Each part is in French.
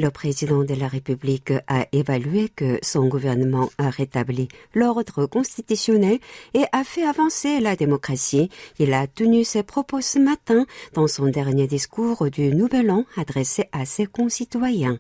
Le président de la République a évalué que son gouvernement a rétabli l'ordre constitutionnel et a fait avancer la démocratie. Il a tenu ses propos ce matin dans son dernier discours du Nouvel An adressé à ses concitoyens.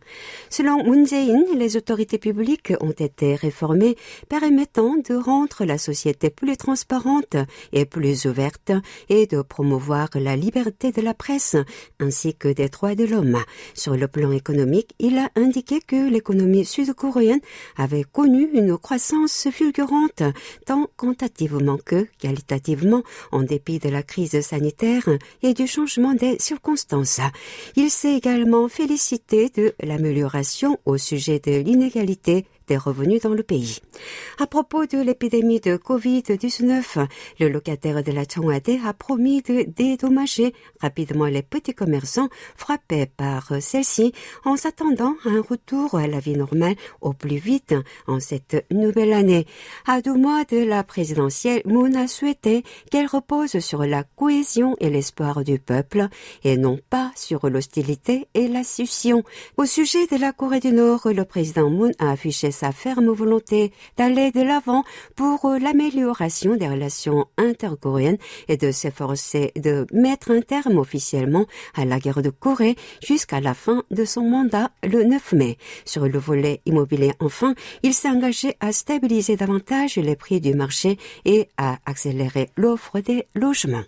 Selon Moon Jae-in, les autorités publiques ont été réformées permettant de rendre la société plus transparente et plus ouverte et de promouvoir la liberté de la presse ainsi que des droits de l'homme. Sur le plan économique, il a indiqué que l'économie sud-coréenne avait connu une croissance fulgurante tant quantitativement que qualitativement en dépit de la crise sanitaire et du changement des circonstances. Il s'est également félicité de l'amélioration au sujet de l'inégalité des revenus dans le pays. À propos de l'épidémie de Covid-19, le locataire de la Cheongwade a promis de dédommager rapidement les petits commerçants frappés par celle-ci en s'attendant à un retour à la vie normale au plus vite en cette nouvelle année. À 2 mois de la présidentielle, Moon a souhaité qu'elle repose sur la cohésion et l'espoir du peuple et non pas sur l'hostilité et la scission. Au sujet de la Corée du Nord, le président Moon a affiché sa ferme volonté d'aller de l'avant pour l'amélioration des relations intercoréennes et de s'efforcer de mettre un terme officiellement à la guerre de Corée jusqu'à la fin de son mandat le 9 mai. Sur le volet immobilier, enfin, il s'est engagé à stabiliser davantage les prix du marché et à accélérer l'offre des logements.